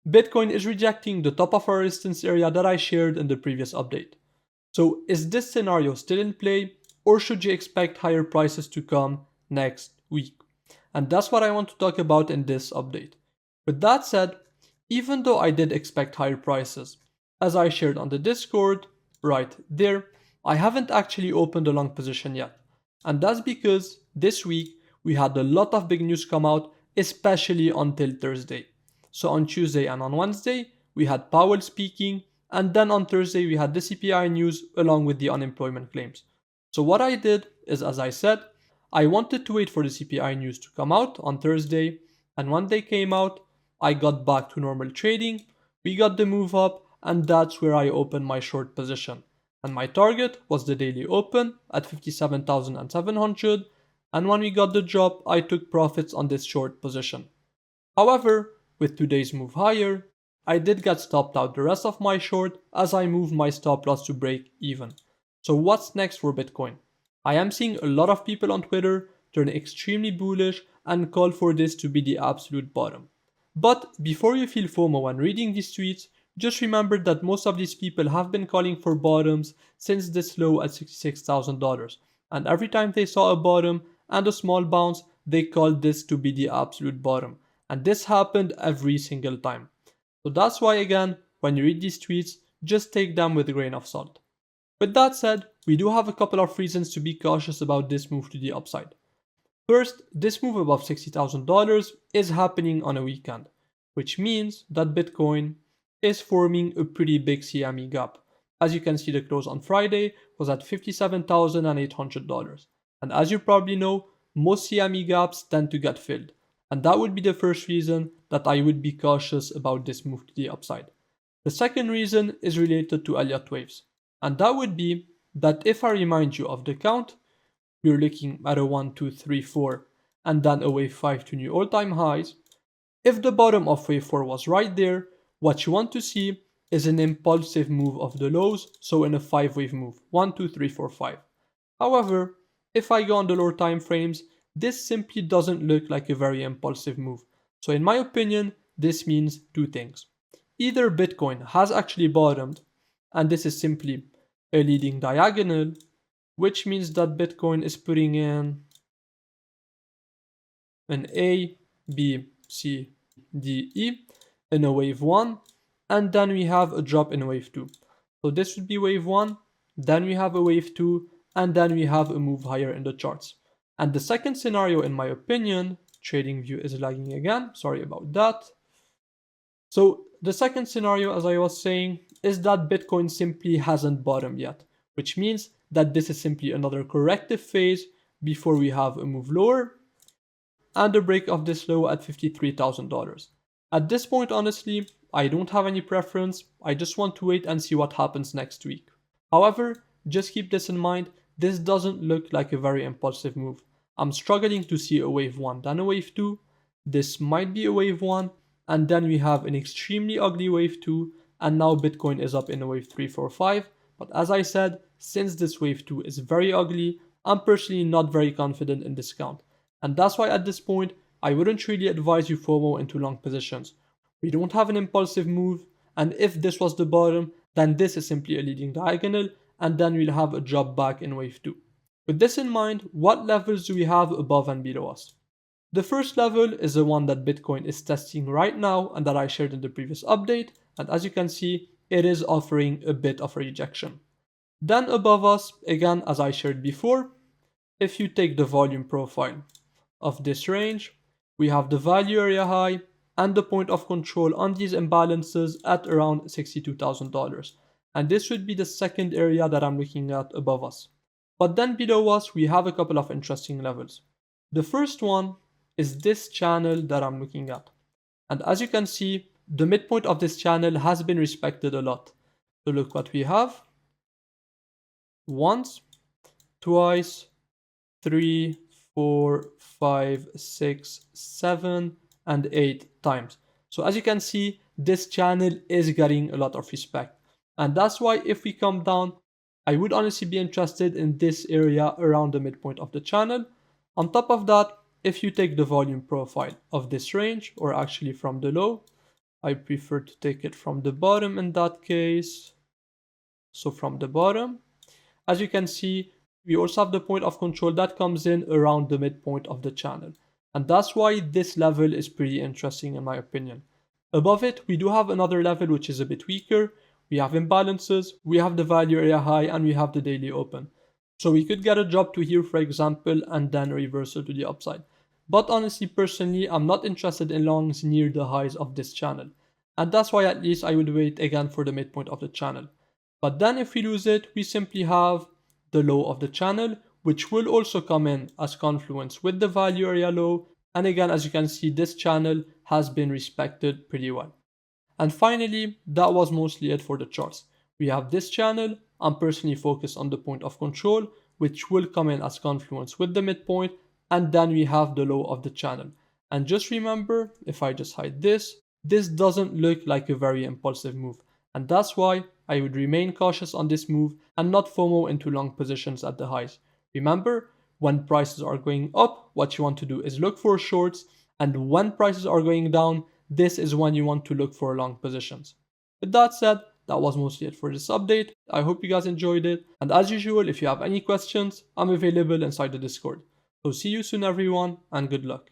Bitcoin is rejecting the top of our resistance area that I shared in the previous update. So is this scenario still in play, or should you expect higher prices to come next week? And that's what I want to talk about in this update. With that said, even though I did expect higher prices, as I shared on the Discord, right there, I haven't actually opened a long position yet. And that's because this week we had a lot of big news come out, especially until Thursday. So on Tuesday and on Wednesday, we had Powell speaking, and then on Thursday we had the CPI news along with the unemployment claims. So what I did is, as I said, I wanted to wait for the CPI news to come out on Thursday, and when they came out, I got back to normal trading, we got the move up, and that's where I opened my short position. And my target was the daily open at 57,700, and when we got the drop, I took profits on this short position. However, with today's move higher, I did get stopped out the rest of my short as I moved my stop loss to break even. So what's next for Bitcoin? I am seeing a lot of people on Twitter turn extremely bullish and call for this to be the absolute bottom. But before you feel FOMO when reading these tweets, just remember that most of these people have been calling for bottoms since this low at $66,000. And every time they saw a bottom and a small bounce, they called this to be the absolute bottom. And this happened every single time. So that's why, again, when you read these tweets, just take them with a grain of salt. With that said, we do have a couple of reasons to be cautious about this move to the upside. First, this move above $60,000 is happening on a weekend, which means that Bitcoin is forming a pretty big CME gap. As you can see, the close on Friday was at $57,800. And as you probably know, most CME gaps tend to get filled. And that would be the first reason that I would be cautious about this move to the upside. The second reason is related to Elliott waves. And that would be that if I remind you of the count, we're looking at a 1, 2, 3, 4, and then a wave 5 to new all-time highs. If the bottom of wave 4 was right there, what you want to see is an impulsive move of the lows, so in a 5-wave move, 1, 2, 3, 4, 5. However, if I go on the lower time frames, this simply doesn't look like a very impulsive move. So in my opinion, this means two things. Either Bitcoin has actually bottomed, and this is simply a leading diagonal, which means that Bitcoin is putting in an A, B, C, D, E in a wave 1, and then we have a drop in wave 2. So this would be wave 1, then we have a wave 2, and then we have a move higher in the charts. And the second scenario, in my opinion, TradingView is lagging again, sorry about that. So the second scenario, as I was saying, is that Bitcoin simply hasn't bottomed yet, which means that this is simply another corrective phase before we have a move lower and a break of this low at $53,000. At this point, honestly, I don't have any preference, I just want to wait and see what happens next week. However, just keep this in mind, this doesn't look like a very impulsive move. I'm struggling to see a wave 1, then a wave 2, this might be a wave 1, and then we have an extremely ugly wave 2, and now Bitcoin is up in a wave 3, 4, 5. But as I said, since this wave 2 is very ugly, I'm personally not very confident in this count. And that's why at this point, I wouldn't really advise you FOMO into long positions. We don't have an impulsive move, and if this was the bottom, then this is simply a leading diagonal, and then we'll have a drop back in wave 2. With this in mind, what levels do we have above and below us? The first level is the one that Bitcoin is testing right now and that I shared in the previous update, and as you can see, it is offering a bit of a rejection. Then above us, again as I shared before, if you take the volume profile of this range, we have the value area high and the point of control on these imbalances at around $62,000. And this would be the second area that I'm looking at above us. But then below us, we have a couple of interesting levels. The first one is this channel that I'm looking at. And as you can see, the midpoint of this channel has been respected a lot. So look what we have. Once, twice, 3, 4, 5, 6, 7, and 8 times. So as you can see, this channel is getting a lot of respect. And that's why if we come down, I would honestly be interested in this area around the midpoint of the channel. On top of that, if you take the volume profile of this range, or actually from the low, I prefer to take it from the bottom in that case. So from the bottom, as you can see, we also have the point of control that comes in around the midpoint of the channel. And that's why this level is pretty interesting in my opinion. Above it, we do have another level which is a bit weaker. We have imbalances, we have the value area high, and we have the daily open. So we could get a drop to here, for example, and then a reversal to the upside. But honestly, personally, I'm not interested in longs near the highs of this channel. And that's why at least I would wait again for the midpoint of the channel. But then if we lose it, we simply have the low of the channel, which will also come in as confluence with the value area low. And again, as you can see, this channel has been respected pretty well. And finally, that was mostly it for the charts. We have this channel. I'm personally focused on the point of control, which will come in as confluence with the midpoint, and then we have the low of the channel. And just remember, if I just hide this, this doesn't look like a very impulsive move. And that's why I would remain cautious on this move and not FOMO into long positions at the highs. Remember, when prices are going up, what you want to do is look for shorts, and when prices are going down, this is when you want to look for long positions. With that said, that was mostly it for this update. I hope you guys enjoyed it. And as usual, if you have any questions, I'm available inside the Discord. So see you soon everyone, and good luck.